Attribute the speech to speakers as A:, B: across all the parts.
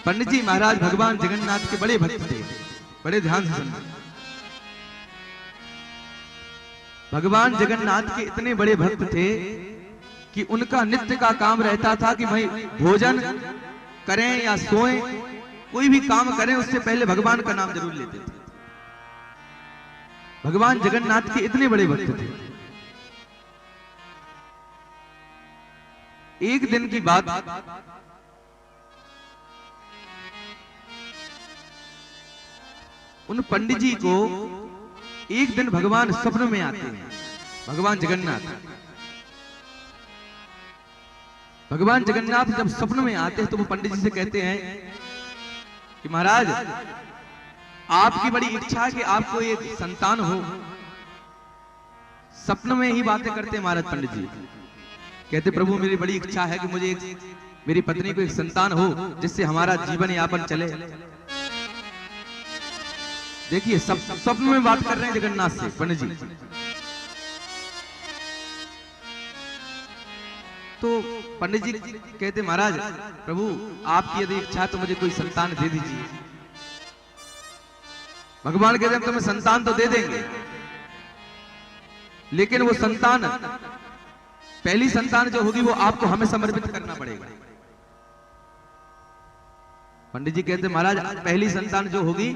A: पंडित जी महाराज भगवान जगन्नाथ के बड़े भक्त थे। बड़े ध्यान से सुनना। भगवान जगन्नाथ के इतने बड़े भक्त थे कि उनका नित्य का काम रहता था कि भाई भोजन करें या सोएं, कोई भी काम करें उससे पहले भगवान का नाम जरूर लेते थे। भगवान जगन्नाथ के इतने बड़े भक्त थे। एक दिन की बात, उन पंडित जी को एक दिन भगवान स्वप्न में आते हैं। भगवान जगन्नाथ जब स्वप्न में आते हैं तो वो पंडित जी से कहते हैं कि महाराज आपकी बड़ी इच्छा है कि आपको एक संतान हो। स्वप्न में ही बातें करते हैं महाराज पंडित जी। कहते प्रभु मेरी बड़ी इच्छा है कि मुझे मेरी पत्नी को एक संतान हो जिससे हमारा जीवन यापन चले। देखिए स्वप्न में बात कर रहे हैं जगन्नाथ से पंडित जी। तो पंडित जी कहते महाराज प्रभु आपकी यदि इच्छा है तो मुझे कोई संतान दे दीजिए। भगवान कहते हैं तुम्हें संतान तो दे देंगे, लेकिन वो संतान, पहली संतान जो होगी वो आपको हमें समर्पित करना पड़ेगा। पंडित जी कहते महाराज पहली संतान जो होगी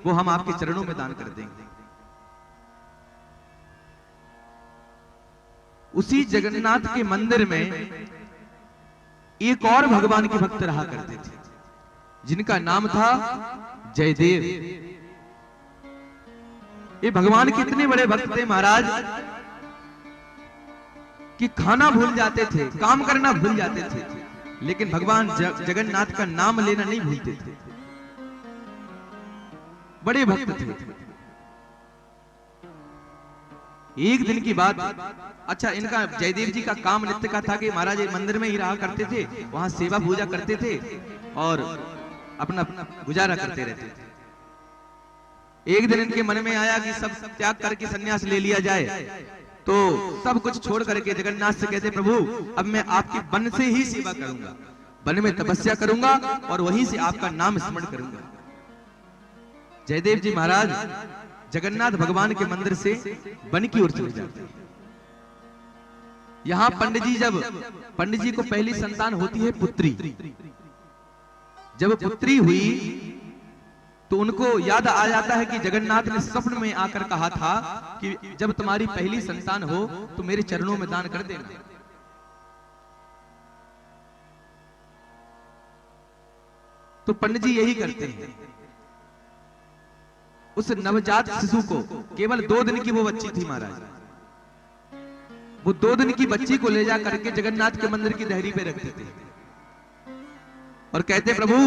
A: वो हम आपके चरणों में दान कर देंगे। उसी जगन्नाथ के मंदिर में एक और भगवान के भक्त रहा करते थे जिनका नाम था जयदेव। ये भगवान के इतने बड़े भक्त थे महाराज कि खाना भूल जाते थे, काम करना भूल जाते थे, लेकिन भगवान जगन्नाथ का नाम लेना नहीं भूलते थे। बड़े भक्त थे। एक दिन की बात, अच्छा इनका जयदेव जी का काम नित्य का था कि महाराज मंदिर में ही रहा करते थे, वहां सेवा पूजा करते थे और अपना गुजारा करते रहते थे। एक दिन इनके मन में आया कि सब त्याग करके सन्यास ले लिया जाए, तो सब कुछ छोड़ करके जगन्नाथ से कहते प्रभु अब मैं आपके वन से ही सेवा करूंगा, वन में तपस्या करूंगा और वहीं से आपका नाम स्मरण करूंगा। जयदेव जी महाराज जगन्नाथ भगवान के मंदिर से वन की ओर चले जाते हैं। यहां पंडित जी को पहली संतान होती है पुत्री। जब पुत्री हुई तो उनको याद आ जाता है कि जगन्नाथ ने स्वप्न में आकर कहा था कि जब तुम्हारी पहली संतान हो तो मेरे चरणों में दान कर देना। तो पंडित जी यही करते हैं। उस नवजात शिशु को, केवल 2 दिन की वो बच्ची थी महाराज, वो 2 दिन की बच्ची को ले जा करके जगन्नाथ के मंदिर की देहरी पे रखते थे और कहते प्रभु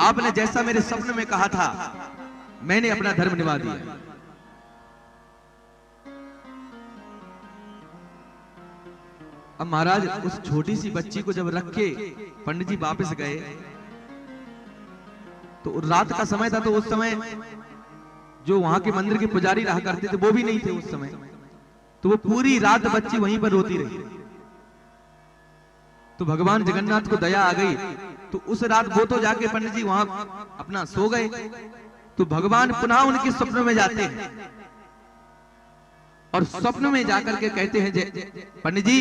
A: आपने जैसा मेरे स्वप्न में कहा था मैंने अपना धर्म निभा दिया। अब महाराज उस छोटी सी बच्ची को जब रख के पंडित जी वापस गए तो रात का समय था, तो उस समय जो वहां के मंदिर के पुजारी रहा करते थे वो भी नहीं थे उस समय, तो वो पूरी रात बच्ची वहीं पर रोती रही। तो भगवान जगन्नाथ को दया आ गई, तो उस रात वो तो जाके पंडित जी वहां अपना सो गए। तो भगवान पुनः उनके स्वप्न में जाते हैं और स्वप्न में जाकर के कहते हैं पंडित जी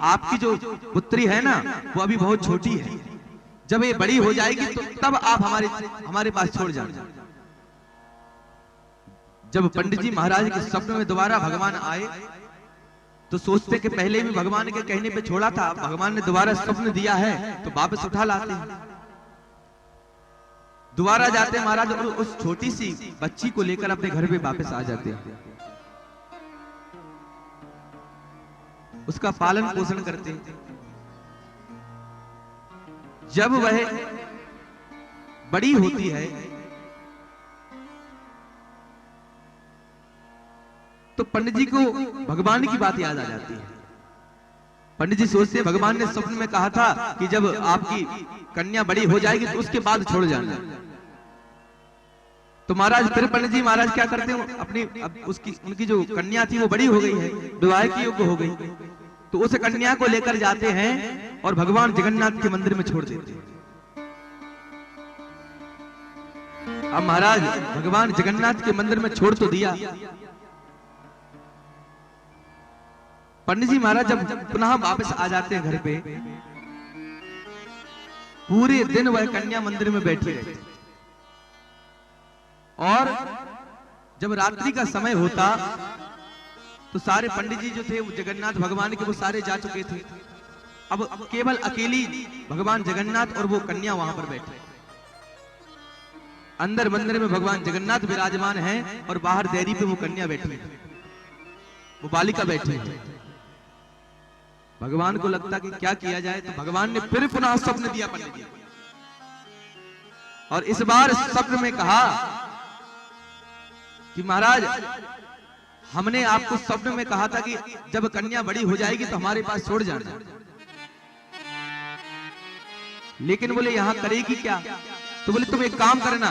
A: आपकी जो पुत्री है ना वो अभी बहुत छोटी है, जब ये बड़ी हो जाएगी तो तब आप हमारे पास छोड़ जाना। जब पंडित जी महाराज के स्वप्न में दोबारा भगवान आए तो सोचते कि पहले भी भगवान के कहने पे छोड़ा था, भगवान ने दोबारा स्वप्न दिया है तो वापस उठा लाते हैं। दोबारा जाते हैं महाराज और उस छोटी सी बच्ची को लेकर अपने घर पे वापस आ जाते हैं, उसका पालन पोषण करते हैं। जब वह बड़ी होती है तो पंडित जी को भगवान की बात याद आ जाती है। पंडित जी सोचते हैं भगवान ने स्वप्न में कहा था कि जब आपकी कन्या बड़ी हो जाएगी तो उसके बाद छोड़ जाना। तो महाराज फिर पंडित जी महाराज क्या करते हैं, उनकी जो कन्या थी वो बड़ी हो गई है, विवाह की योग्य हो गई, तो उस कन्या को लेकर जाते हैं और भगवान जगन्नाथ के मंदिर में छोड़ देते हैं। अब महाराज भगवान जगन्नाथ के मंदिर में छोड़ तो दिया। पंडित जी महाराज जब पुनः वापस आ जाते हैं घर पे, पूरे दिन वह कन्या मंदिर में बैठी रहती, और जब रात्रि का समय होता तो सारे पंडित जी जो थे वो जगन्नाथ भगवान के वो सारे जा चुके थे। अब केवल अकेली भगवान जगन्नाथ और वो कन्या वहां पर बैठे। अंदर मंदिर में भगवान जगन्नाथ विराजमान हैं और बाहर देरी पे वो कन्या बैठी है, वो बालिका बैठी है। भगवान को लगता कि क्या किया जाए, तो भगवान ने फिर पुनः स्वप्न दिया पंडित जी, और इस बार स्वप्न में कहा कि महाराज हमने आपको स्वप्न में कहा था कि जब कन्या बड़ी हो जाएगी तो हमारे पास छोड़ जाना, लेकिन बोले यहां करेगी क्या? तो बोले तुम एक काम करना,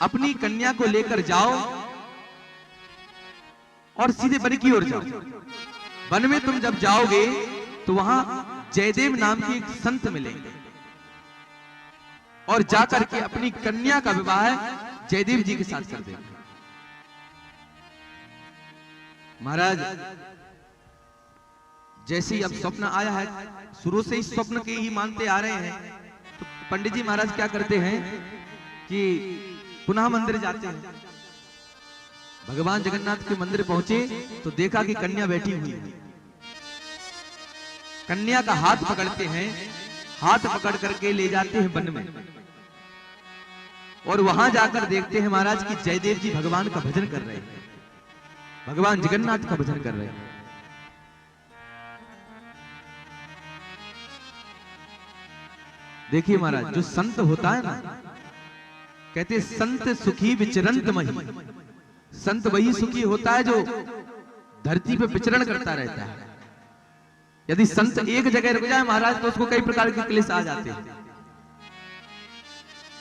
A: अपनी कन्या को लेकर जाओ और सीधे वन की ओर जाओ। वन में तुम जब जाओगे तो वहां जयदेव नाम के एक संत मिलेंगे, और जाकर के अपनी कन्या का विवाह जयदेव जी के साथ कर देंगे। महाराज जैसे ही अब स्वप्न आया है, शुरू से ही स्वप्न के ही मानते आ रहे हैं, तो पंडित जी महाराज क्या करते हैं कि पुनः मंदिर जाते हैं। भगवान जगन्नाथ के मंदिर पहुंचे तो देखा कि कन्या बैठी हुई है। कन्या का हाथ पकड़ते हैं, हाथ पकड़ करके ले जाते हैं वन में, और वहां जाकर देखते हैं महाराज कि जयदेव जी भगवान का भजन कर रहे हैं, भगवान जगन्नाथ का भजन कर रहे हैं। देखिए महाराज, जो संत होता है ना, कहते संत सुखी विचरंत मही, संत वही सुखी होता है जो धरती पे विचरण करता रहता है। यदि संत एक जगह रुक जाए महाराज तो उसको कई प्रकार के क्लेश आ जाते हैं।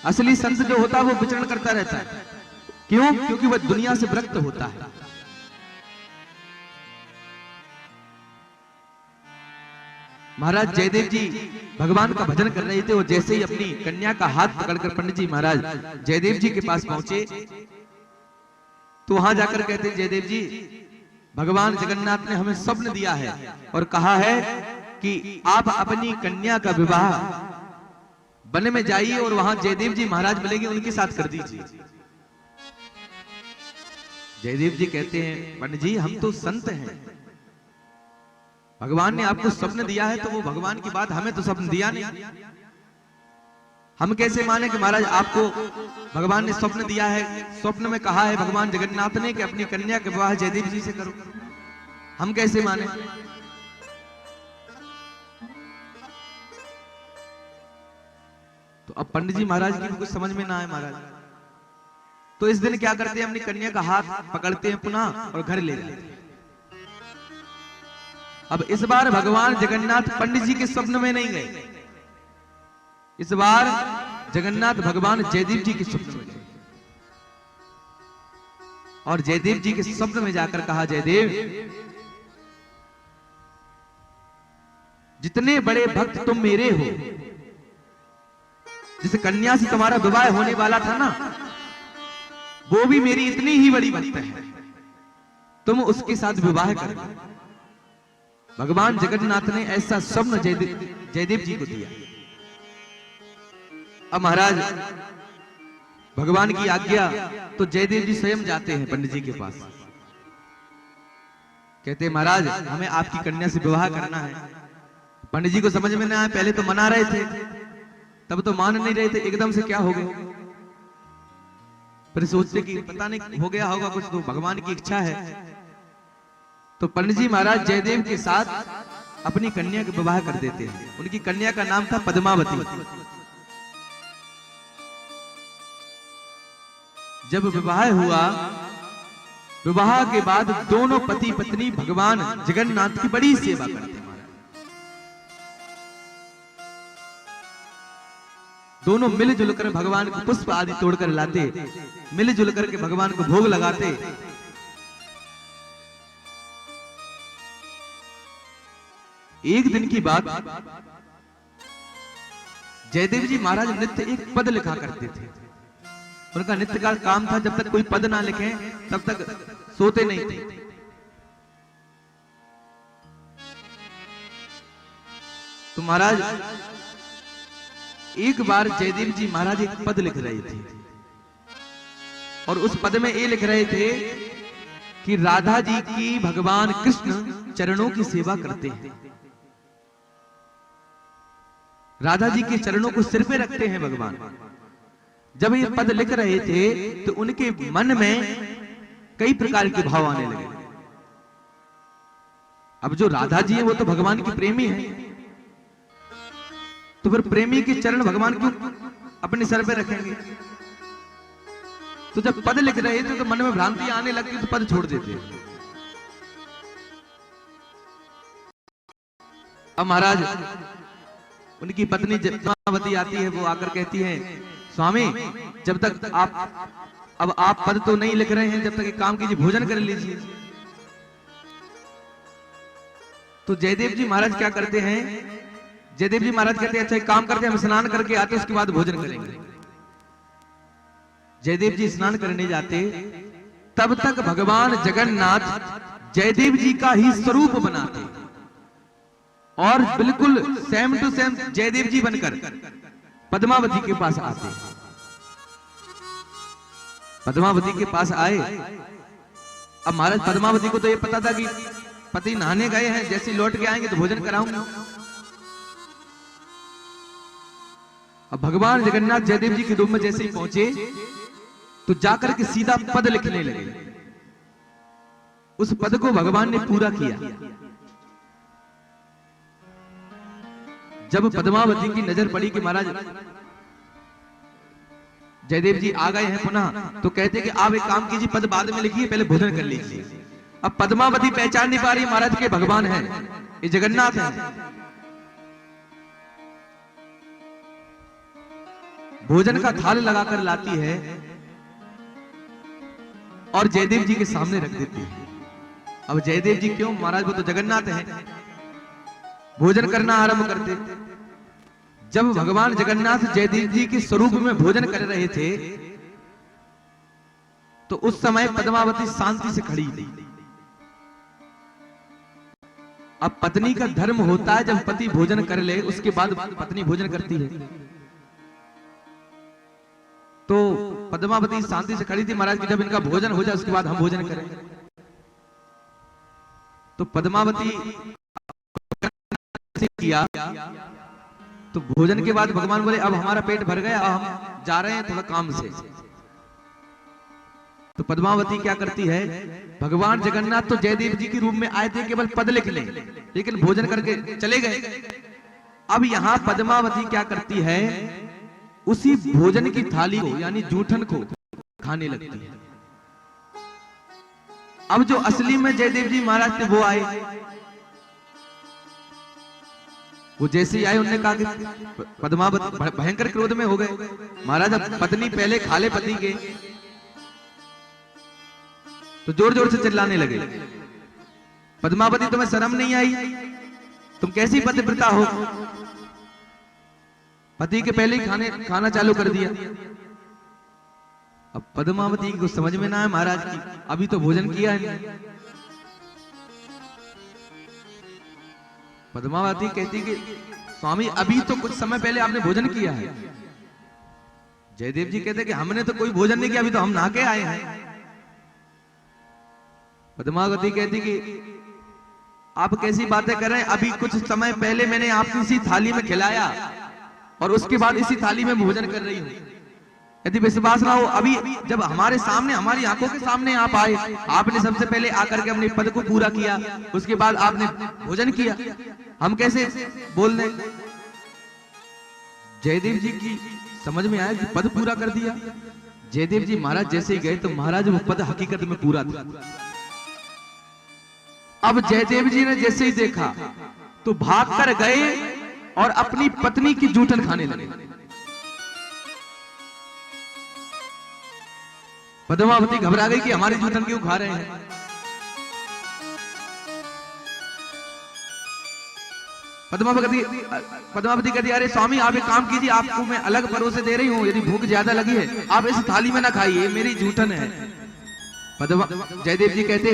A: असली संत जो होता है वो विचरण करता रहता है। क्यों? क्योंकि वह दुनिया से विरक्त होता है। महाराज जयदेव जी भगवान का भजन कर रहे थे, और जैसे ही अपनी कन्या का हाथ पकड़कर पंडित जी महाराज जयदेव जी के पास पहुंचे तो वहां जाकर कहते हैं, जयदेव जी भगवान जगन्नाथ ने हमें स्वप्न दिया है और कहा है कि आप अपनी कन्या का विवाह वन में जाइए और वहां जयदेव जी महाराज मिलेंगे, उनके साथ कर दीजिए। जयदेव जी कहते हैं, पंडित जी हम तो संत हैं, भगवान ने आपको स्वप्न दिया है तो वो भगवान की बात, हमें तो स्वप्न दिया नहीं। हम कैसे माने कि महाराज आपको भगवान ने स्वप्न दिया है, स्वप्न में कहा है भगवान जगन्नाथ ने कि अपनी कन्या के विवाह जयदेव जी से करो, हम कैसे माने? तो अब पंडित जी महाराज की कुछ समझ में ना आए महाराज, तो इस दिन क्या करते हैं, अपनी कन्या का हाथ पकड़ते हैं पुनः और घर ले जाते हैं। अब इस बार भगवान जगन्नाथ पंडित जी के स्वप्न में नहीं गए, इस बार जगन्नाथ भगवान जयदेव जी के स्वप्न में गए, और जयदेव जी के स्वप्न में जाकर कहा, जयदेव जितने बड़े भक्त तुम मेरे हो, जिस कन्या से तुम्हारा विवाह होने वाला था ना, वो भी मेरी इतनी ही बड़ी भक्त है, तुम उसके साथ विवाह करो। भगवान जगन्नाथ ने ऐसा स्वप्न जयदेव जी को दिया। अब महाराज भगवान की आज्ञा तो जयदेव जी स्वयं जाते हैं पंडित जी के पास, कहते हैं महाराज हमें आपकी कन्या से विवाह करना है। पंडित जी को समझ में नहीं आया, पहले तो मना रहे थे, तब तो मान नहीं रहे थे, एकदम से क्या हो गया? फिर सोचते कि पता नहीं हो गया होगा कुछ, तो भगवान की इच्छा है। तो पंडित जी महाराज जयदेव के साथ अपनी कन्या का विवाह कर देते हैं। उनकी कन्या का नाम था पद्मावती। जब विवाह हुआ, विवाह के बाद दोनों पति पत्नी भगवान जगन्नाथ की बड़ी सेवा करते हैं। दोनों मिलजुल कर भगवान को पुष्प आदि तोड़कर लाते, मिलजुल कर के भगवान को भोग लगाते। एक दिन की बात, जयदेव जी महाराज नित्य एक पद लिखा करते थे। उनका नित्य का काम था, जब तक कोई पद ना लिखे तब तक सोते नहीं थे। तो महाराज एक बार जयदेव जी महाराज एक पद लिख रहे थे और उस पद में ये लिख रहे थे कि राधा जी की भगवान कृष्ण चरणों की सेवा करते हैं। राधा जी के चरणों को सिर पे रखते हैं भगवान। जब ये पद लिख रहे थे तो उनके मन में कई प्रकार के भाव आने लगे। अब जो राधा जी है वो तो भगवान की प्रेमी है, तो फिर प्रेमी के चरण भगवान क्यों अपने सर पे रखेंगे? तो जब पद लिख रहे थे तो मन में भ्रांति आने लगती तो पद छोड़ देते। अब महाराज उनकी पत्नी पद्मावती आती है, वो आकर कहती है स्वामी जब तक आप पद तो नहीं लिख रहे हैं, जब तक एक काम कीजिए भोजन कर लीजिए। तो जयदेव जी महाराज क्या करते हैं, जयदेव जी महाराज कहते हैं अच्छा एक काम करते हैं, हम स्नान करके आते उसके बाद भोजन करेंगे। जयदेव जी स्नान करने जाते, तब तक भगवान जगन्नाथ जयदेव जी का ही स्वरूप बनाते और बिल्कुल सेम टू सेम जयदेव जी बनकर पद्मावती के पास आते। पद्मावती के पास आए। अब महाराज पद्मावती को तो ये पता था कि पति नहाने गए हैं, जैसे लौट के आएंगे तो भोजन कराऊंगा। अब भगवान जगन्नाथ जयदेव जी के रूप में जैसे ही पहुंचे तो जाकर के सीधा पद लिखने लगे। उस पद को भगवान ने पूरा किया। जब पद्मावती की नजर पड़ी कि महाराज जयदेव जी आ गए हैं पुनः, तो कहते कि आप एक काम कीजिए पद बाद में लिखिए, पहले भोजन कर लीजिए। अब पद्मावती पहचान नहीं पा रही महाराज के भगवान हैं, ये जगन्नाथ हैं। भोजन का थाल लगाकर लाती है और जयदेव जी के सामने रख देती है। अब जयदेव जी क्यों, महाराज वो तो जगन्नाथ हैं, भोजन करना आरंभ करते। जब भगवान जगन्नाथ जयदेव जी के स्वरूप में भोजन कर रहे थे तो उस समय पद्मावती शांति से खड़ी थी। अब पत्नी का धर्म होता है जब पति भोजन कर ले उसके बाद पत्नी भोजन करती है। तो पद्मावती शांति से खड़ी थी महाराज की जब इनका भोजन हो जाए उसके बाद हम भोजन करें। तो पद्मावती किया तो भोजन के बाद भगवान बोले अब हमारा पेट भर गया, हम जा रहे हैं थोड़ा काम से। तो पद्मावती क्या करती है, भगवान जगन्नाथ तो जयदेव जी के रूप में आए थे केवल पद लिख ले, लेकिन भोजन करके चले गए। अब यहां पद्मावती क्या करती है, उसी भोजन की थाली को यानी जूठन को खाने लगती है। अब जो असली में जयदेव जी महाराज थे वो आए। वो जैसे ही आए उन्होंने कहा कि पद्मावती भयंकर क्रोध में हो गए। महाराज अब पत्नी पहले खाले पति के, तो जोर जोर से चिल्लाने लगे पद्मावती तुम्हें शर्म नहीं आई, तुम कैसी पतिव्रता हो, पति के पहले ही खाना चालू कर दिया। अब पद्मावती को समझ में ना आए महाराज की अभी तो भोजन किया है। पद्मावती कहती कि स्वामी अभी तो कुछ समय पहले आपने भोजन किया है। जयदेव जी कहते कि हमने तो कोई भोजन नहीं किया, अभी तो हम नहा के आए हैं। पद्मावती कहती कि आप कैसी बातें कर रहे हैं, अभी कुछ समय पहले मैंने आपको इसी थाली में खिलाया और उसके बाद इसी थाली में भोजन कर रही हूं। यदि विश्वास ना हो, अभी जब हमारे सामने हमारी आंखों के सामने आप आए, आपने सबसे पहले आकर के अपने पद को पूरा किया, उसके बाद आपने भोजन किया, हम कैसे बोल रहे। जयदेव जी की समझ में आया कि पद पूरा कर दिया। जयदेव जी महाराज जैसे ही गए तो महाराज वो पद हकीकत में पूरा था। अब जयदेव जी ने जैसे ही देखा तो भाग कर गए और अपनी पत्नी की जूठन खाने लगे। पद्मावती घबरा गई कि हमारी जूठन क्यों खा रहे हैं। पद्मावती कहती अरे स्वामी आप एक काम कीजिए, आपको मैं अलग परोसे दे रही हूँ, यदि भूख ज्यादा लगी है आप इस थाली में ना खाइए, मेरी जूठन है। जयदेव जी कहते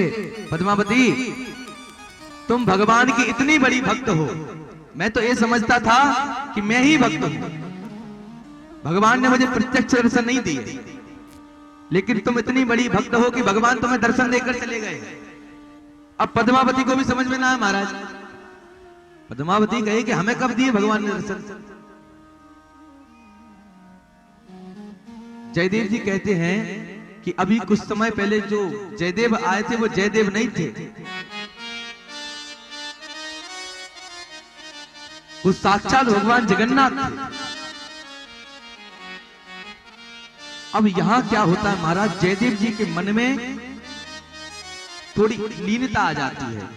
A: पद्मावती तुम भगवान की इतनी बड़ी भक्त हो, मैं तो ये समझता था कि मैं ही भक्त हूं, भगवान ने मुझे प्रत्यक्ष दर्शन नहीं दिए, लेकिन तुम इतनी बड़ी भक्त हो कि भगवान तुम्हें दर्शन देकर चले गए। अब पद्मावती को भी समझ में ना आया महाराज। पद्मावती कहे कि हमें कब दिए भगवान ने दर्शन। जयदेव जी कहते हैं कि अभी कुछ समय पहले जो जयदेव आए थे वो जयदेव नहीं थे, वो साक्षात भगवान जगन्नाथ थे। अब यहां क्या होता है महाराज, जयदेव जी के मन में थोड़ी लीनता आ जाती है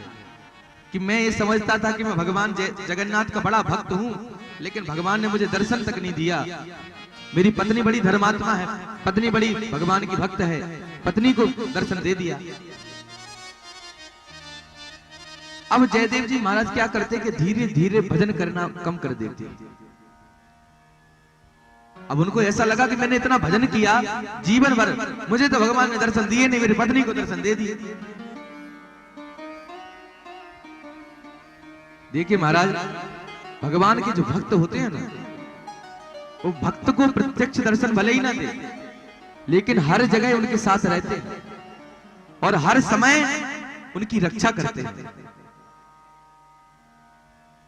A: कि मैं ये समझता था कि मैं भगवान जगन्नाथ का बड़ा भक्त हूं, लेकिन भगवान ने मुझे दर्शन तक नहीं दिया। मेरी पत्नी बड़ी धर्मात्मा है, पत्नी बड़ी भगवान की भक्त है, पत्नी को दर्शन दे दिया। अब जयदेव जी महाराज क्या करते कि धीरे धीरे भजन करना कम कर देते। अब उनको ऐसा लगा कि मैंने इतना भजन किया जीवन भर, मुझे तो भगवान ने दर्शन दिए नहीं, मेरी पत्नी को दर्शन दे दिए। देखिए महाराज, भगवान के जो भक्त होते हैं ना, वो भक्त को प्रत्यक्ष दर्शन भले ही ना दे, लेकिन हर जगह उनके साथ रहते हैं और हर समय उनकी रक्षा करते हैं।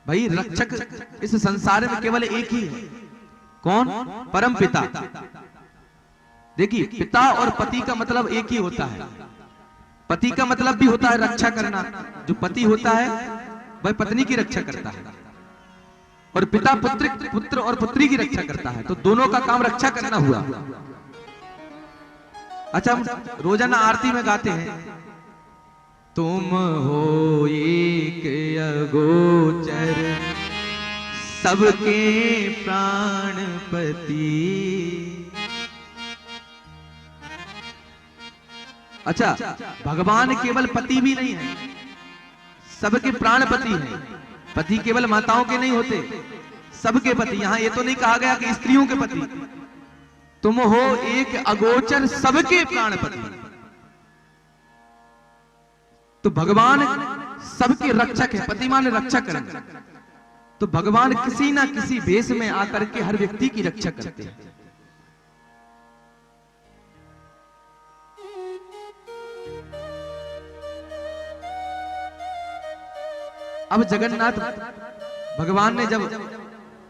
A: भाई रक्षक इस संसार में केवल एक ही है, कौन? परम पिता। देखिए पिता और पति का मतलब एक ही होता है। पति का मतलब भी होता है रक्षा करना, जो पति होता है वह पत्नी की रक्षा करता है, और पिता पुत्र और पुत्री की रक्षा करता है, तो दोनों का काम रक्षा करना हुआ। अच्छा, हम रोजाना आरती में गाते हैं, तुम हो एक अगोचर सबके प्राणपति। अच्छा, भगवान केवल पति भी नहीं है, सबके प्राणपति हैं। पति केवल माताओं के नहीं होते, सबके पति। यहां ये तो नहीं कहा गया कि स्त्रियों के पति, तुम हो एक अगोचर सबके प्राणपति। तो भगवान सबके रक्षक है, पति माने रक्षक है। तो भगवान किसी ना किसी भेष में आकर के हर व्यक्ति की रक्षा करते हैं। अब जगन्नाथ भगवान ने जब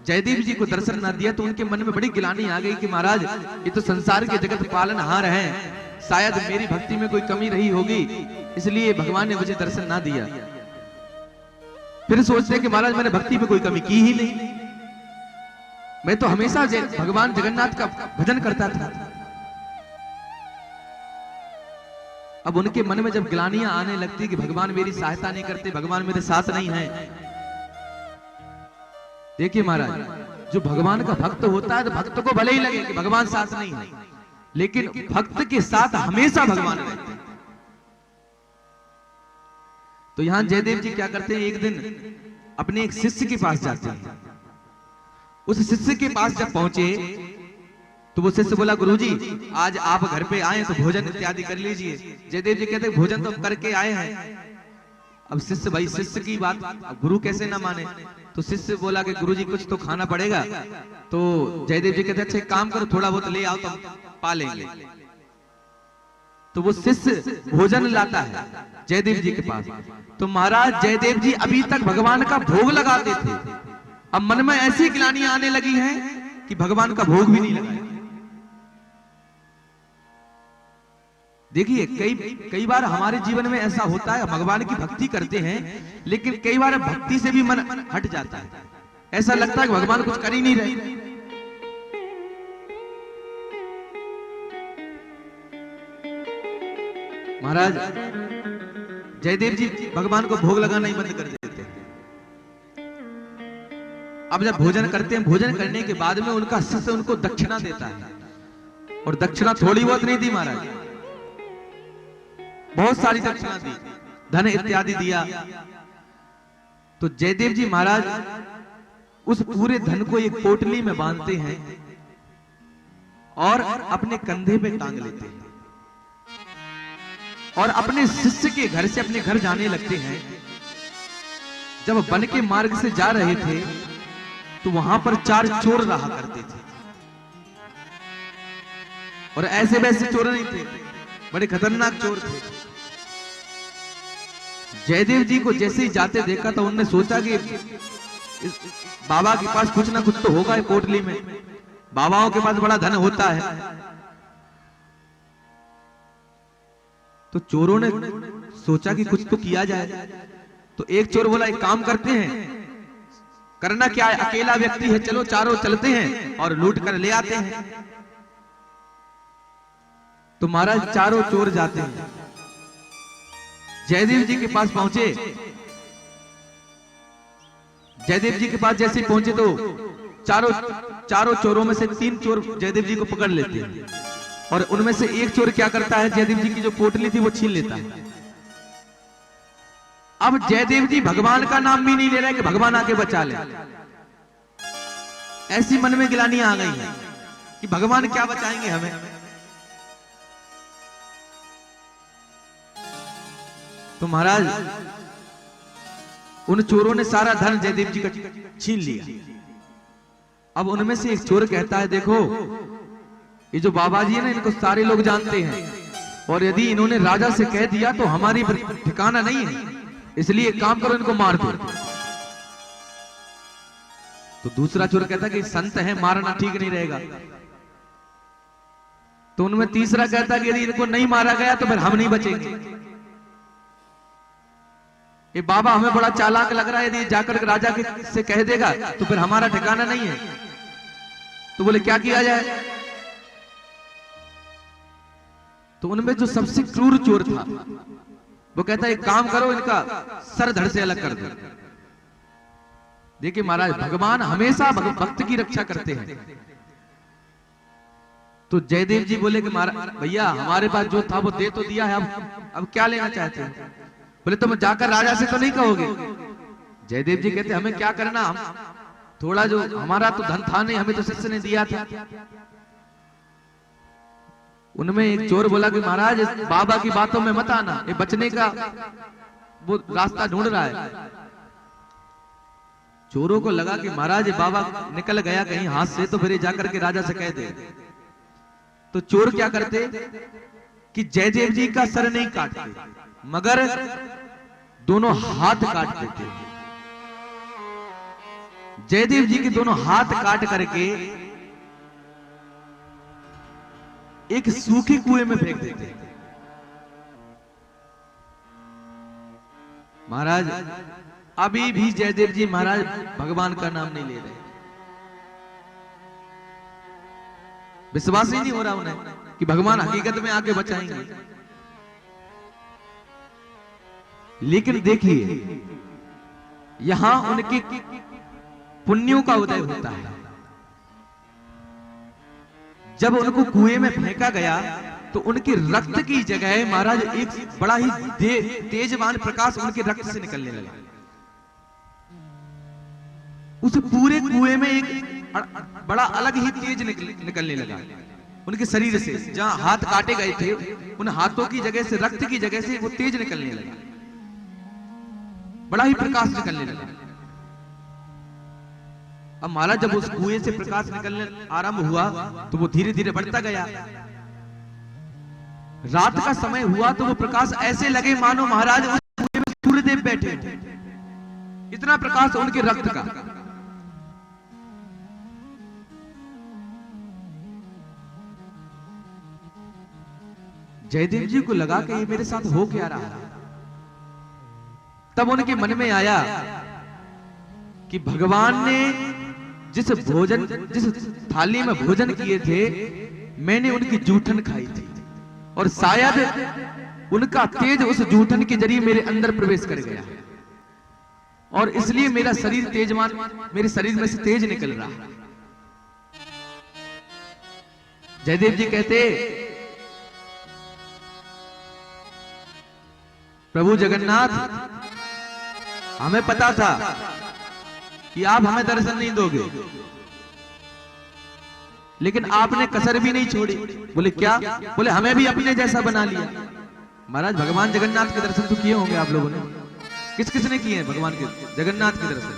A: जयदेव जी को दर्शन ना दिया तो उनके मन में बड़ी गिलानी आ गई कि महाराज ये तो संसार के जगत पालनहार हैं, शायद मेरी भक्ति में कोई कमी रही होगी, इसलिए भगवान ने मुझे दर्शन ना दिया। फिर सोचते कि महाराज मैंने भक्ति में कोई कमी की ही नहीं, मैं तो हमेशा भगवान जगन्नाथ का भजन करता था। अब उनके मन में जब गिलानियां आने लगती कि भगवान मेरी सहायता नहीं करते, भगवान मेरे साथ नहीं है। देखिए महाराज, जो भगवान का भक्त होता है तो भक्त को भले ही लगे कि भगवान साथ नहीं है, लेकिन भक्त के साथ हमेशा भगवान रहते हैं। तो यहां जयदेव जी क्या करते हैं, एक दिन अपने एक शिष्य के पास जाते हैं। उस शिष्य के पास जब पहुंचे तो वो शिष्य बोला, गुरुजी आज आप घर पे आए तो भोजन इत्यादि कर लीजिए। जयदेव जी कहते भोजन तो हम करके आए हैं। अब शिष्य, भाई शिष्य की बात अब गुरु कैसे ना माने, तो शिष्य बोला कि गुरुजी कुछ तो खाना पड़ेगा। तो जयदेव जी कहते अच्छा एक काम करो, थोड़ा बहुत ले आओ तो पा लेंगे। तो वो शिष्य भोजन लाता है जयदेव जी के पास। तो महाराज जयदेव जी अभी तक भगवान का भोग लगाते थे, अब मन में ऐसी गिलानियां आने लगी हैं कि भगवान का भोग भी नहीं लगाया। देखिए कई बार हमारे जीवन में ऐसा होता है, भगवान की भक्ति करते हैं लेकिन कई बार भक्ति से भी मन हट जाता है, ऐसा लगता है कि भगवान कुछ कर ही नहीं रहे। महाराज जयदेव जी भगवान को भोग लगाना ही बंद कर देते हैं। अब जब भोजन करते हैं, भोजन करने के बाद में उनका शिष्य उनको दक्षिणा देता है, और दक्षिणा थोड़ी बहुत नहीं दी महाराज, बहुत सारी दक्षिणा दी, धन इत्यादि दिया। तो जयदेव जी महाराज उस पूरे धन को एक पोटली में बांधते हैं और अपने कंधे पे टांग लेते हैं और अपने शिष्य के घर से अपने घर जाने लगते हैं। जब वन के मार्ग से जा रहे थे तो वहां पर 4 चोर रहा करते थे और ऐसे वैसे चोर नहीं थे, बड़े खतरनाक चोर थे। जयदेव जी को जैसे ही जाते देखा तो उन्होंने सोचा कि इस बाबा के पास कुछ ना कुछ तो होगा कोटली में, बाबाओं के पास बड़ा धन होता है। तो चोरों ने सोचा कि कुछ तो किया जाए। तो एक चोर बोला एक काम करते हैं, करना क्या है, अकेला व्यक्ति है, चलो चारों चलते हैं और लूट कर ले आते हैं। तो महाराज चारों चोर जाते हैं, जयदेव जी के पास पहुंचे। जयदेव जी के पास जैसे पहुंचे तो चारों चोरों में से 3 चोर जयदेव जी को पकड़ लेते हैं और उनमें से एक चोर क्या करता है, जयदेव जी की जो पोटली थी वो छीन लेता है। अब जयदेव जी भगवान का नाम भी नहीं ले रहे कि भगवान आके बचा ले। ऐसी मन में गिलानियां आ गई हैं कि भगवान क्या बचाएंगे हमें। तो महाराज उन चोरों ने सारा धन जयदेव जी का छीन लिया। अब उनमें से एक चोर कहता है, देखो ये जो बाबा जी है ना, इनको सारे लोग जानते हैं और यदि इन्होंने राजा से कह दिया तो हमारी ठिकाना नहीं है, इसलिए एक काम करो, इनको मार दो। तो दूसरा चोर कहता कि संत है, मारना ठीक नहीं रहेगा। तो उनमें तीसरा कहता कि यदि इनको नहीं मारा गया तो फिर हम नहीं बचेंगे। ये बाबा हमें बड़ा चालाक लग रहा है, यदि जाकर राजा से कह देगा तो फिर हमारा ठिकाना नहीं है। तो बोले क्या किया जाए। तो उनमें जो सबसे क्रूर चोर था वो कहता है एक काम करो, इनका सर धड़ से अलग कर दो। देखिए महाराज भगवान हमेशा भक्त की रक्षा करते हैं। तो जयदेव जी बोले कि भैया हमारे पास जो था वो दे तो दिया है, अब क्या लेना चाहते हैं। बोले तुम जाकर राजा से तो नहीं कहोगे। जयदेव जी कहते हमें क्या करना, हम थोड़ा जो हमारा तो धन था नहीं, हमें तो शिष्य ने दिया था। उनमें एक चोर बोला कि महाराज बाबा की बातों में मत आना, ये बचने का वो रास्ता ढूंढ रहा है। चोरों को लगा कि महाराज बाबा निकल गया कहीं हाथ से, तो फिर ये जाकर के राजा से कह दे। तो चोर क्या करते कि जयदेव जी का सर नहीं काटते मगर दोनों हाथ काट देते। जयदेव जी के दोनों हाथ काट करके एक सूखे कुएं में फेंक देते। महाराज अभी भी जयदेव जी महाराज भगवान का नाम नहीं ले रहे, विश्वास ही नहीं हो रहा उन्हें कि भगवान हकीकत में आके बचाएंगे। लेकिन देखिए यहां उनके पुण्यों का उदय होता है। जब उनको कुएं में फेंका गया तो उनके रक्त की जगह महाराज एक बड़ा ही तेजवान प्रकाश उनके रक्त से निकलने लगा। उस पूरे कुएं में एक बड़ा अलग ही तेज निकलने लगा उनके शरीर से। जहां हाथ काटे गए थे उन हाथों की जगह से, रक्त की जगह से वो तेज निकलने लगा, बड़ा ही प्रकाश निकलने लगा। अब महाराज जब उस कुएं से प्रकाश निकलने आरंभ हुआ तो वो धीरे धीरे बढ़ता गया। रात का समय हुआ तो वो प्रकाश ऐसे लगे मानो महाराज उस कुएं में सूर्यदेव बैठे थे, इतना प्रकाश उनके रक्त का। जयदेव जी को लगा कि ये मेरे साथ हो क्या रहा है। तब उनके मन में आया कि भगवान ने जिस थाली में भोजन किए थे मैंने उनकी जूठन खाई थी और शायद उनका तेज उस जूठन के जरिए मेरे अंदर प्रवेश कर गया और इसलिए मेरा शरीर तेजवान, मेरे शरीर में से तेज निकल रहा है। जयदेव जी कहते प्रभु जगन्नाथ हमें पता था कि आप हमें दर्शन नहीं दोगे, लेकिन आपने कसर भी नहीं छोड़ी। बोले क्या? बोले हमें भी अपने जैसा बना लिया। महाराज भगवान जगन्नाथ के दर्शन तो किए होंगे आप लोगों ने, किस किस ने किए हैं भगवान के जगन्नाथ के दर्शन?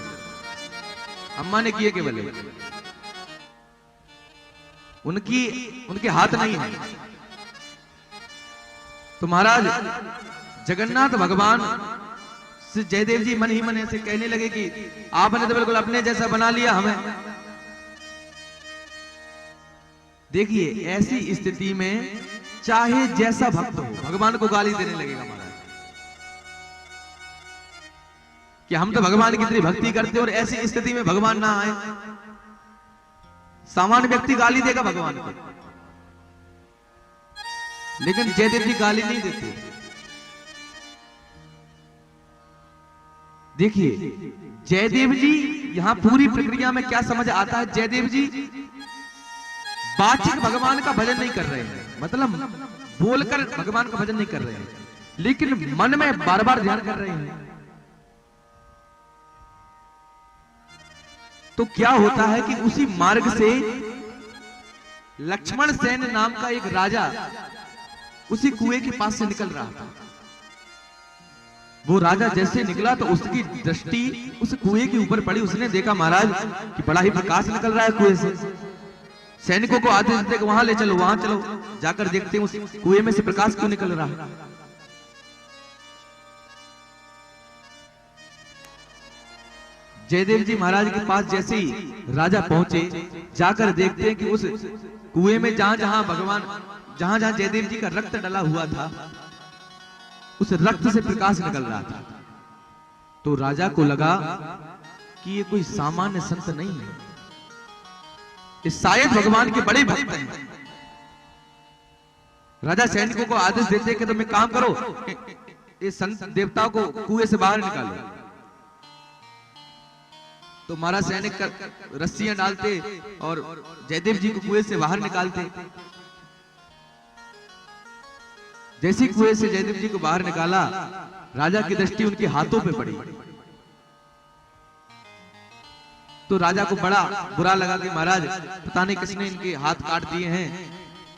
A: अम्मा ने किए केवल, उनके हाथ नहीं है। तो महाराज जगन्नाथ भगवान से जयदेव जी मन ही मन ऐसे कहने लगे कि आपने तो बिल्कुल अपने जैसा बना लिया हमें। देखिए ऐसी स्थिति में चाहे जैसा भक्त हो भगवान को गाली देने लगेगा महाराज, कि हम तो भगवान की इतनी भक्ति करते और ऐसी स्थिति में भगवान ना आए। सामान्य व्यक्ति गाली देगा भगवान को, लेकिन जयदेव जी गाली नहीं देते। देखिए जयदेव जी यहां पूरी प्रक्रिया में क्या समझ आता है, जयदेव जी वाचिक भगवान का भजन नहीं कर रहे हैं, मतलब बोलकर भगवान का भजन नहीं कर रहे हैं, लेकिन मन में बार बार ध्यान कर रहे हैं। तो क्या होता है कि उसी मार्ग से लक्ष्मण सेन नाम का एक राजा उसी कुएं के पास से निकल रहा था। वो राजा जैसे निकला तो उसकी दृष्टि उस कुएं के ऊपर पड़ी। उसने देखा महाराज कि बड़ा ही प्रकाश निकल रहा है कुएं से। सैनिकों को आदेश देते कि वहां ले चलो, वहां चलो, जाकर देखते हैं उस कुएं में से प्रकाश क्यों निकल रहा है। जयदेव जी महाराज के पास जैसे ही राजा पहुंचे, जाकर देखते हैं कि उस कुएं में जहां जहां जयदेव जी का रक्त डला हुआ था, उस रक्त से प्रकाश निकल रहा था। तो राजा को लगा कि ये कोई सामान्य संत नहीं है, ये शायद भगवान के बड़े भक्त हैं। राजा सैनिकों को आदेश देते कि तुम एक काम करो, ये संत देवताओं को कुएं से बाहर निकालो। तो महाराज सैनिक रस्सियां डालते और जयदेव जी को कुएं से बाहर निकालते। जैसे कुएं से जयदेव जी को बाहर निकाला, राजा की दृष्टि उनके हाथों पे पड़ी। तो राजा को बड़ा बुरा लगा कि महाराज पता नहीं किसने इनके हाथ काट दिए हैं।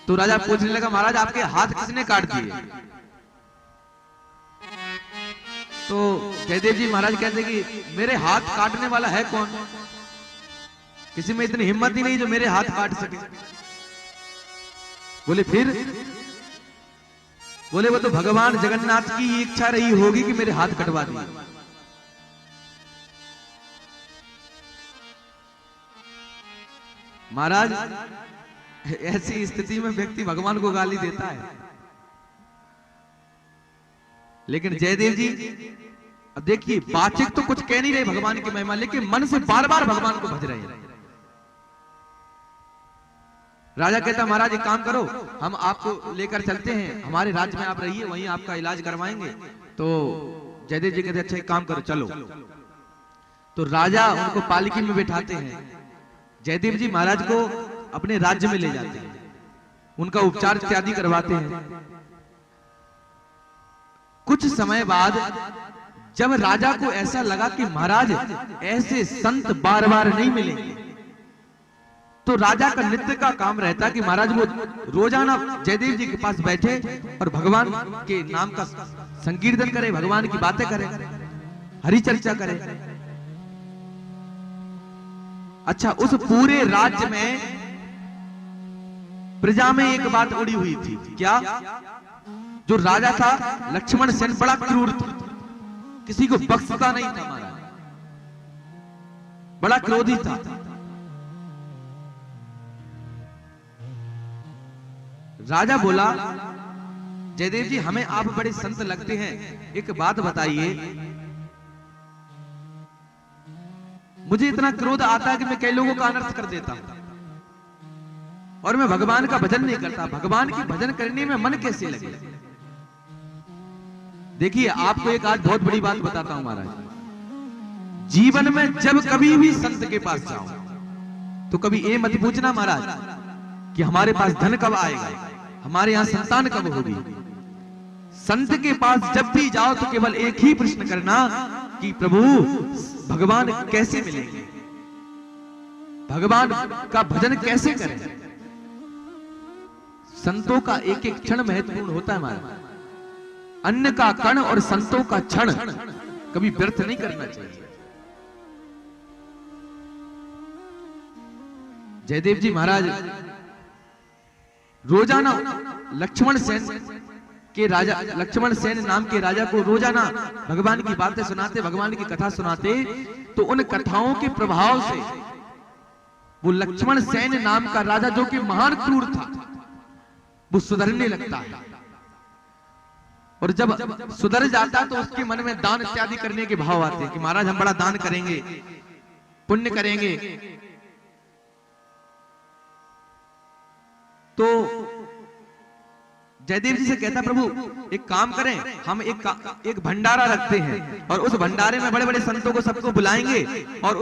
A: तो राजा पूछने लगा, महाराज आपके हाथ किसने काट दिए? तो जयदेव जी महाराज कहते कि मेरे हाथ काटने वाला है कौन? किसी में इतनी हिम्मत ही नहीं जो मेरे हाथ काट सके। बोले फिर? बोले वो तो भगवान जगन्नाथ की इच्छा रही होगी कि मेरे हाथ कटवा दिए। महाराज ऐसी स्थिति में व्यक्ति भगवान को गाली देता है, लेकिन जयदेव जी अब देखिए वाचिक तो कुछ कह नहीं रहे भगवान की महिमा, लेकिन मन से बार बार भगवान को भज रहे हैं। राजा कहता महाराज एक काम करो, हम आपको लेकर चलते हैं, हमारे राज्य में आप रहिए, वहीं आपका इलाज करवाएंगे। तो जयदेव जी कहते अच्छा एक काम करो चलो। तो राजा उनको पालकी में बैठाते हैं, जयदेव जी महाराज को अपने राज्य में ले जाते हैं, उनका उपचार इत्यादि करवाते हैं। कुछ समय बाद जब राजा को ऐसा लगा कि महाराज ऐसे संत बार बार नहीं मिलेंगे, तो राजा का नित्य का काम रहता कि महाराज वो रोजाना जयदेव जी के पास बैठे और भगवान के नाम का संकीर्तन करे, भगवान की बातें करे, हरि चर्चा करे। अच्छा, उस पूरे राज्य में प्रजा में एक बात उड़ी हुई थी, क्या? जो राजा था लक्ष्मण सेन बड़ा क्रूर था, किसी को बख्शता नहीं था महाराज, बड़ा क्रोधी था। राजा बोला जयदेव जी हमें आप बड़े संत लगते हैं, एक बात बताइए, मुझे इतना क्रोध आता है कि मैं कई लोगों का अनर्थ कर देता हूं और मैं भगवान का भजन नहीं करता। भगवान की भजन करने में मन कैसे लगे? देखिए आपको एक आज बहुत बड़ी बात बताता हूं महाराज, जीवन में जब कभी भी संत के पास जाओ तो कभी ये मत पूछना महाराज कि हमारे पास धन कब आएगा, हमारे यहां संतान कब होगी। संत के पास जब भी जाओ तो केवल एक ही प्रश्न करना कि प्रभु भगवान कैसे मिलेंगे, भगवान का भजन कैसे करें। संतों का एक एक क्षण महत्वपूर्ण होता है महाराज। अन्न का कण और संतों का क्षण कभी व्यर्थ नहीं करना चाहिए। जयदेव जी महाराज रोजाना लक्ष्मण सेन के राजा, लक्ष्मण सेन नाम के राजा को रोजाना भगवान की बातें सुनाते, भगवान की कथा सुनाते, तो उन कथाओं के प्रभाव से वो लक्ष्मण सेन नाम का राजा, जो कि महान क्रूर था, वो सुधरने लगता है। और जब सुधर जाता तो उसके मन में दान इत्यादि करने के भाव आते हैं कि महाराज हम बड़ा दान करेंगे, पुण्य करेंगे। तो जयदेव जी से कहता प्रभु एक काम करें, हम एक भंडारा रखते हैं और उस भंडारे में बड़े बड़े संतों को सबको बुलाएंगे और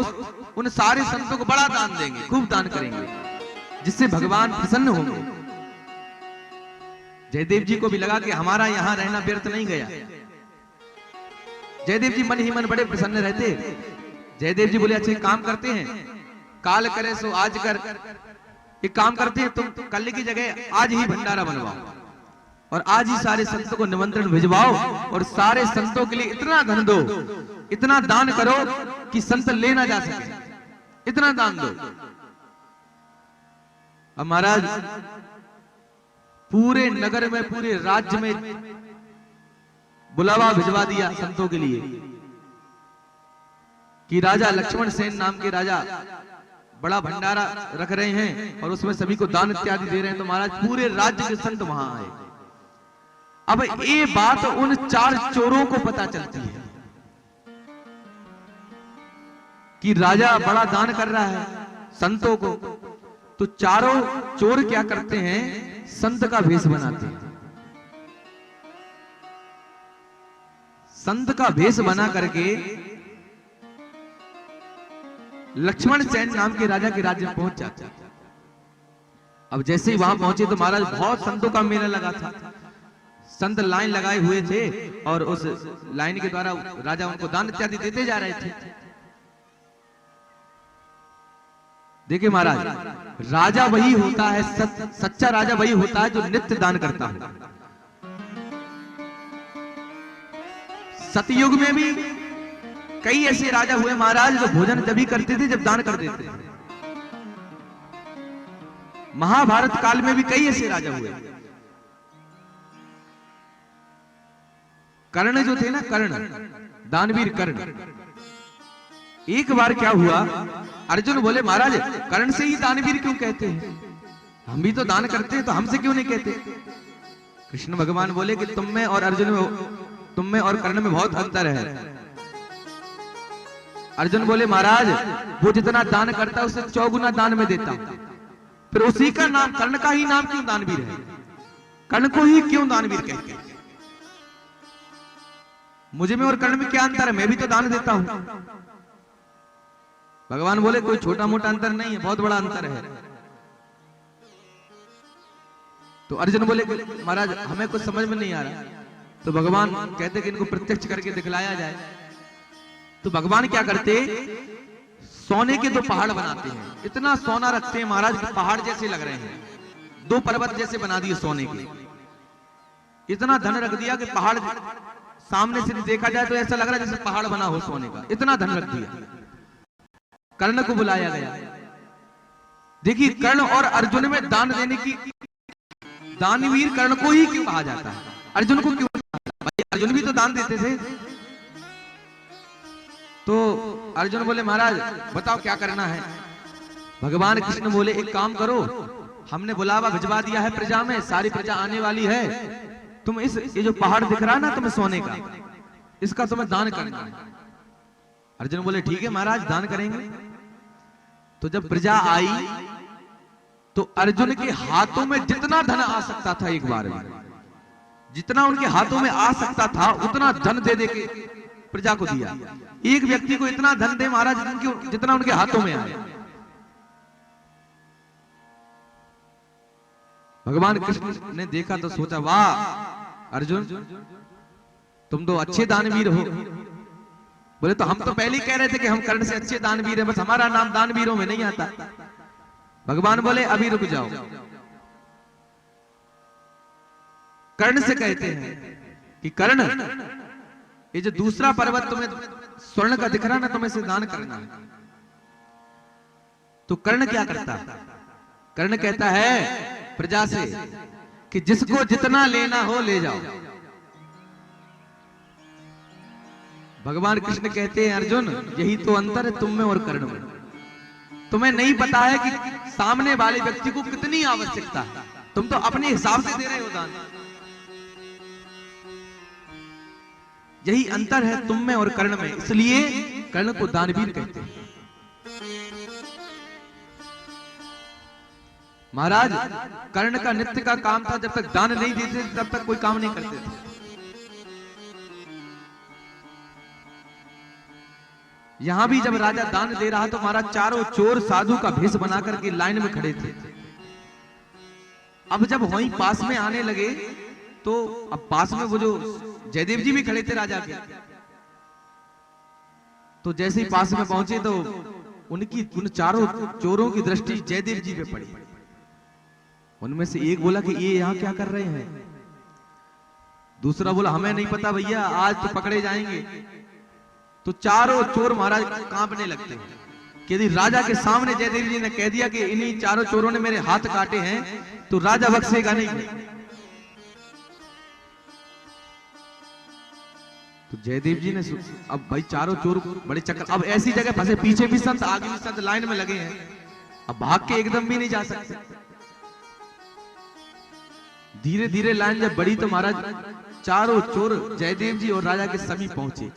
A: उन सारे संतों को बड़ा दान देंगे, खूब दान करेंगे, जिससे भगवान प्रसन्न होंगे। जयदेव जी को भी लगा कि हमारा यहां रहना व्यर्थ नहीं गया। जयदेव जी मन ही मन बड़े प्रसन्न रहते। जयदेव जी बोले अच्छा काम करते हैं, काल करे सो आज कर, एक काम करते हैं तुम कल की जगह आज ही भंडारा बनवाओ और आज ही सारे संतों को निमंत्रण भिजवाओ और सारे संतों के लिए इतना धन दो, इतना दान करो कि संत ले ना जा सके, इतना दान दो। अब महाराज पूरे नगर में, पूरे राज्य में बुलावा भिजवा दिया संतों के लिए कि राजा लक्ष्मण सेन नाम के राजा बड़ा भंडारा रख रहे हैं और उसमें सभी को दान इत्यादि दे रहे हैं। तो महाराज पूरे राज्य के संत वहां आए। अब ये बात उन 4 चोरों को पता चलती है कि राजा बड़ा दान कर रहा है संतों को। तो चारों चोर क्या करते हैं, संत का भेष बनाते हैं। संत का भेष बना करके लक्ष्मण सेन नाम के राजा के राज्य में पहुंच जाते हैं। अब जैसे ही वहां पहुंचे तो महाराज बहुत संतों का मेला लगा था। संत लाइन लगाए हुए थे और उस लाइन के द्वारा राजा उनको दान इत्यादि देते जा रहे थे। देखिए महाराज, राजा वही होता है, सच्चा राजा वही होता है जो नित्य दान करता है। सतयुग में भी कई ऐसे राजा हुए महाराज जो भोजन तभी करते थे जब दान कर देते थे। महाभारत काल में भी कई ऐसे राजा हुए। कर्ण जो थे ना, कर्ण, दानवीर कर्ण, एक बार क्या हुआ, अर्जुन बोले महाराज कर्ण से ही दानवीर क्यों कहते हैं, हम भी तो दान करते हैं, तो हमसे क्यों नहीं कहते। कृष्ण भगवान बोले कि तुम में और अर्जुन में, तुम में और कर्ण में बहुत अंतर है। अर्जुन बोले महाराज वो जितना दान करता है उससे 4 गुना दान में देता, फिर उसी का नाम, कर्ण का ही नाम क्यों दानवीर है, कर्ण को ही क्यों दानवीर कहते हैं। मुझे में और कर्ण में क्या अंतर है, मैं भी तो दान देता हूं। भगवान बोले कोई छोटा मोटा अंतर नहीं है, बहुत बड़ा अंतर है। तो अर्जुन बोले महाराज हमें कुछ समझ में नहीं आ रहा। तो भगवान कहते कि इनको प्रत्यक्ष करके दिखलाया जाए। तो भगवान क्या करते, सोने के 2 पहाड़ बनाते हैं, इतना सोना रखते हैं महाराज कि पहाड़ जैसे लग रहे हैं, 2 पर्वत जैसे बना दिए सोने के। इतना धन रख दिया कि पहाड़ सामने से देखा जाए तो ऐसा लग रहा है जैसे पहाड़ बना हो सोने का, इतना धन रख दिया। कर्ण को बुलाया गया। देखिए कर्ण और अर्जुन में दान देने की, दानवीर कर्ण को ही क्यों कहा जाता है, अर्जुन को क्यों? भाई अर्जुन भी तो दान देते थे। तो अर्जुन बोले महाराज बताओ क्या करना है। भगवान कृष्ण बोले एक काम करो, हमने बुलावा भिजवा दिया है प्रजा में, सारी प्रजा आने वाली है, तुम ये जो पहाड़ दिख रहा है ना तुम्हें सोने का, इसका तुम्हें दान करना है। अर्जुन बोले ठीक है महाराज दान करेंगे। तो जब प्रजा आई तो अर्जुन के हाथों में जितना धन आ सकता था, एक बार में जितना उनके हाथों में आ सकता था उतना धन दे दे के प्रजा को दिया। एक व्यक्ति को इतना धन दे महाराज जितना उनके हाथों में आए। भगवान कृष्ण ने देखा तो सोचा वाह अर्जुन तुम तो अच्छे दानवीर हो, बोले तो हम तो पहले ही कह रहे थे कि हम कर्ण से अच्छे दानवीर हैं, बस हमारा नाम दानवीरों में नहीं आता। भगवान बोले अभी रुक जाओ। कर्ण से कहते हैं कि कर्ण, ये जो दूसरा पर्वत तुम्हें स्वर्ण का दिख रहा ना, तुम्हें से दान करना है। तो कर्ण क्या करता? कर्ण कहता है प्रजा से कि जिसको जितना लेना हो ले जाओ। भगवान कृष्ण कहते हैं अर्जुन, यही तो अंतर है तुम में और कर्ण में। तुम्हें नहीं पता है कि सामने वाले व्यक्ति को कितनी आवश्यकता है, तुम तो अपने हिसाब से दे रहे हो दान। यही अंतर है तुम में और कर्ण में, इसलिए कर्ण को दानवीर कहते हैं। महाराज कर्ण का नित्य का काम था, जब तक दान नहीं देते तब तक कोई काम नहीं करते थे। यहां भी जब राजा दान दे रहा तो महाराज चारों चोर साधु का भेष बनाकर के लाइन में खड़े थे। अब जब वहीं पास में आने लगे तो अब पास में वो जो जयदेव जी भी खड़े थे राजा के, तो जैसे ही पास में पहुंचे तो उन चारों चोरों की दृष्टि जयदेव जी पे पड़ी। उनमें से एक बोला कि ये यहां क्या कर रहे हैं? दूसरा बोला हमें नहीं पता भैया, आज तो पकड़े जाएंगे। तो चारों चोर महाराज कांपने लगते हैं कि यदि राजा के सामने जयदेव जी ने कह दिया कि इन्हीं चारों चोरों ने मेरे हाथ काटे हैं तो राजा बख्शेगा नहीं। तो जयदेव जी ने अब भाई चारों चोर बड़े चक्कर, अब ऐसी जगह फंसे, पीछे भी संत आगे भी संत लाइन में लगे हैं, अब भाग के एकदम भी नहीं जा सकते। धीरे धीरे लाइन जब बढ़ी तो महाराज चारों चोर जयदेव जी और राजा के समीप पहुंचे।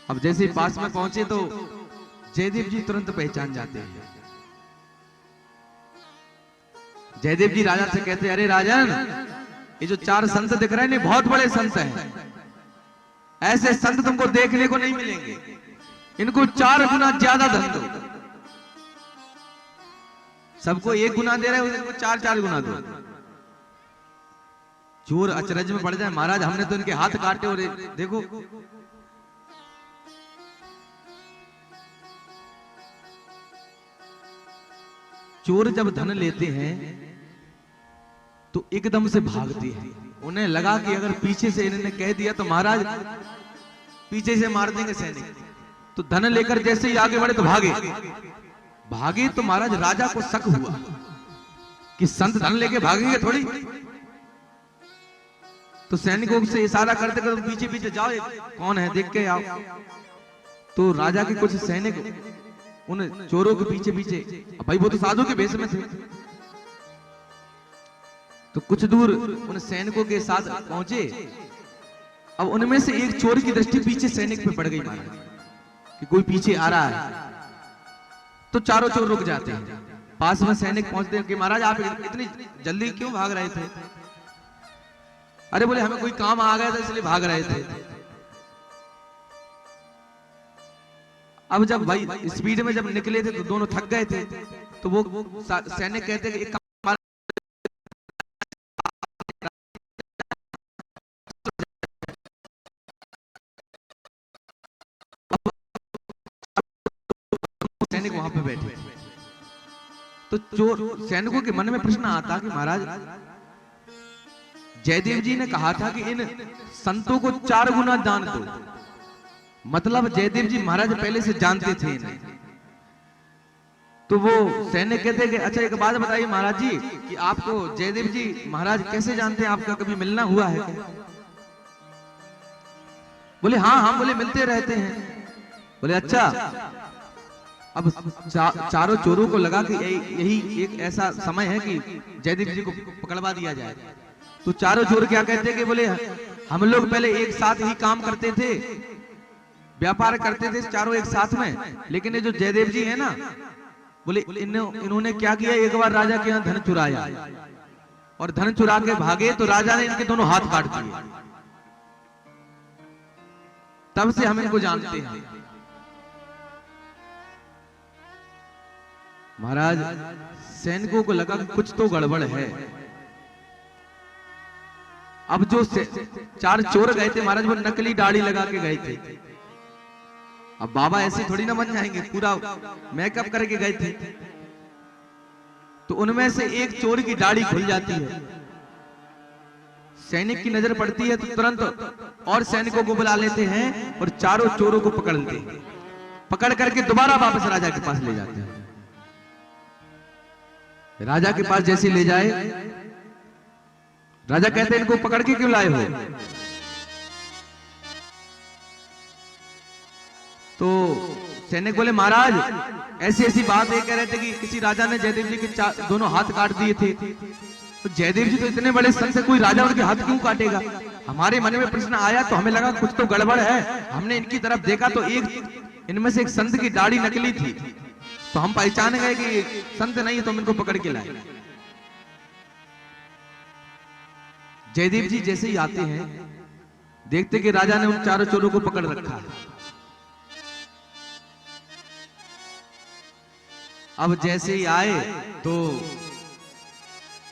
A: अब जैसे पास में पहुंचे तो जयदेव जी तुरंत पहचान जाते हैं। जयदेव जी राजा से कहते हैं, अरे राजन, ये जो चार संत दिख रहे हैं ना, बहुत बड़े संत हैं। ऐसे संत तुमको देखने को नहीं मिलेंगे, इनको 4 गुना ज्यादा धन दो। सबको 1 गुना दे रहे हो, इनको 4 गुना दो। चोर अचरज में पड़ जाए, महाराज हमने तो इनके हाथ काटे और देखो। चोर जब धन लेते हैं तो एकदम से भागते हैं। उन्हें लगा कि अगर पीछे से इन्होंने कह दिया तो महाराज पीछे से मार देंगे सैनिक, तो धन लेकर जैसे ही आगे बढ़े तो भागे तो महाराज राजा को शक हुआ कि संत धन लेके भागेंगे थोड़ी। तो सैनिकों से इशारा करते करते पीछे पीछे जाओ, कौन है देख के आओ। तो राजा के कुछ सैनिक उन चोरों के पीछे पीछे, भाई वो तो साधु के भेष में थे, तो कुछ दूर उन सैनिकों के साथ पहुंचे। अब उनमें से एक चोर की दृष्टि पीछे सैनिक पे पड़ गई महाराज कि कोई पीछे आ रहा है। तो चारों चोर रुक जाते हैं। पास में सैनिक पहुंचते हैं कि महाराज आप इतनी जल्दी क्यों भाग रहे थे? अरे बोले हमें कोई काम आ गया था इसलिए भाग रहे थे। अब जब भाई स्पीड में जब निकले थे तो दोनों थक गए थे, तो वो सैनिक कहते कि सैनिक वहां पे बैठे। तो चोर सैनिकों के मन में प्रश्न आता कि महाराज जयदेव जी ने कहा था कि इन संतों को 4 गुना दान दो, मतलब जयदेव जी महाराज पहले से जानते थे इन्हें। तो वो सैनिक कहते कि अच्छा एक बात बताइए महाराज जी कि आपको जयदेव जी महाराज कैसे जानते हैं, आपका कभी मिलना हुआ है क्या? बोले हाँ बोले मिलते रहते हैं। बोले अच्छा। अब चारों चोरों को लगा कि यही एक ऐसा समय है कि जयदेव जी को पकड़वा दिया जाए। तो चारों चोर क्या कहते कि बोले हम लोग पहले एक साथ ही काम करते थे, व्यापार करते थे चारों एक साथ में, लेकिन ये जो जयदेव जी है ना, बोले इन्होंने क्या किया, एक बार राजा के यहाँ धन चुराया और धन चुरा के भागे तो राजा ने इनके दोनों हाथ काट दिए। तब से हम इनको जानते हैं। महाराज सैनिकों को लगा कि कुछ तो गड़बड़ है। अब जो 4 चोर गए थे महाराज वो नकली दाढ़ी लगा के गए थे, अब बाबा ऐसे थोड़ी ना बन जाएंगे, पूरा मेकअप करके गए थे। तो उनमें से एक चोर की दाढ़ी खुल जाती है, सैनिक की नजर पड़ती है तो तुरंत और सैनिकों को बुला लेते हैं और चारों चोरों को पकड़ लेते हैं। पकड़ करके दोबारा वापस राजा के पास ले जाते हैं। राजा के पास जैसे ले जाए, राजा कहते हैं इनको पकड़ के क्यों लाए हो? तो सैनिक बोले महाराज ऐसी ऐसी बात ये कह रहे थे कि किसी राजा ने जयदेव जी के दोनों हाथ काट दिए थे। तो जयदेव जी तो इतने बड़े संत है, कोई राजा उनके हाथ क्यों काटेगा? हमारे मन में प्रश्न आया तो हमें लगा कुछ तो गड़बड़ है। हमने इनकी तरफ देखा तो एक इनमें से एक संत की दाढ़ी नकली थी, तो हम पहचान गए कि संत नहीं है, तो हम इनको पकड़ के लाए। जयदेव जी जैसे ही आते हैं, देखते कि राजा ने उन चारों चोरों को पकड़ रखा है। अब जैसे ही आए तो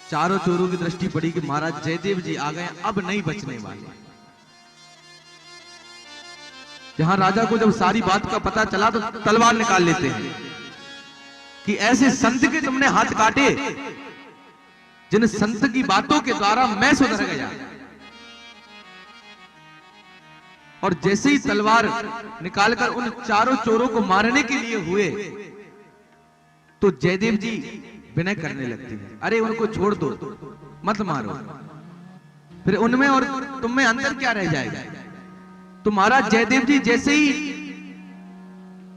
A: चारों चोरों की दृष्टि पड़ी कि महाराज जयदेव जी आ गए, अब नहीं बचने वाले। जहां राजा को जब सारी बात का पता चला तो तलवार निकाल लेते हैं कि ऐसे संत के तुमने हाथ काटे जिन संत की बातों के द्वारा मैं सुधर गया। और जैसे ही तलवार निकालकर उन चारों चोरों को मारने के लिए हुए तो जयदेव जी विनय करने लगते हैं, अरे उनको छोड़ दो, मत मारो, फिर उनमें और तुम में अंतर क्या रह जाएगा? तो महाराज जयदेव जी जैसे ही,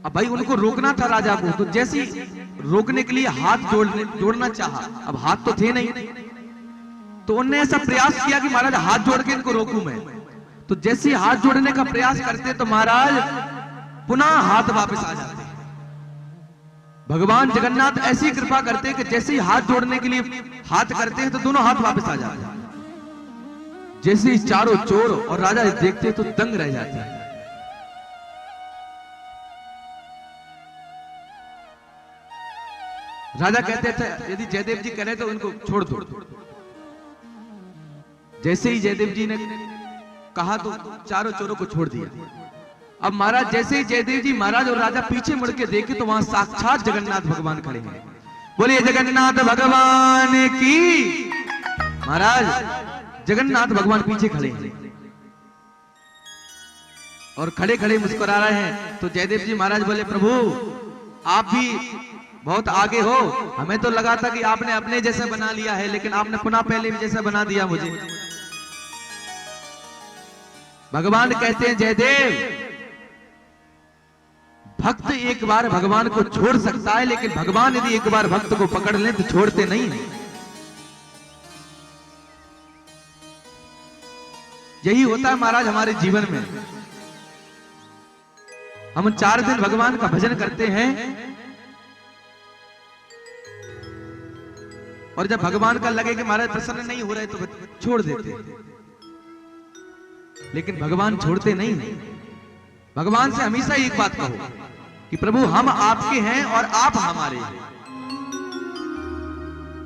A: अब भाई उनको रोकना था राजा को, तो जैसे ही रोकने के लिए हाथ जोड़ना चाहा, अब हाथ तो थे नहीं, तो उनने ऐसा प्रयास किया कि महाराज हाथ जोड़ के इनको रोकूं मैं। तो जैसे ही हाथ जोड़ने का प्रयास करते तो महाराज पुनः हाथ वापस आ जाते। भगवान जगन्नाथ ऐसी कृपा करते कि जैसे ही हाथ जोड़ने के लिए हाथ करते हैं तो दोनों हाथ वापस आ जाते हैं। जैसे ही चारों चोर और राजा देखते तो दंग रह जाते हैं। राजा कहते थे यदि जयदेव जी कह रहे तो उनको छोड़ दो। जैसे ही जयदेव जी ने कहा तो चारों चोरों को छोड़ दिया। अब महाराज जैसे ही जयदेव जी महाराज और राजा पीछे मुड़ के देखे तो वहां साक्षात जगन्नाथ भगवान खड़े हैं। बोलिए जगन्नाथ भगवान की। महाराज जगन्नाथ भगवान पीछे खड़े हैं और खड़े खड़े मुस्कुरा रहे हैं। तो जयदेव जी महाराज बोले प्रभु आप भी बहुत आगे हो, हमें तो लगा था कि आपने अपने जैसा बना लिया है, लेकिन आपने पुनः पहले भी जैसा बना दिया मुझे। भगवान कहते हैं जयदेव भक्त एक बार भगवान को छोड़ सकता है, लेकिन भगवान यदि एक बार भक्त को पकड़ लें तो छोड़ते नहीं है। यही होता है महाराज हमारे जीवन में। हम 4 दिन भगवान का भजन करते हैं और जब भगवान का लगे कि महाराज प्रसन्न नहीं हो रहे तो छोड़ देते हैं, लेकिन भगवान छोड़ते नहीं है। भगवान से हमेशा एक बात कहो कि प्रभु हम आपके हैं और आप हमारे हैं।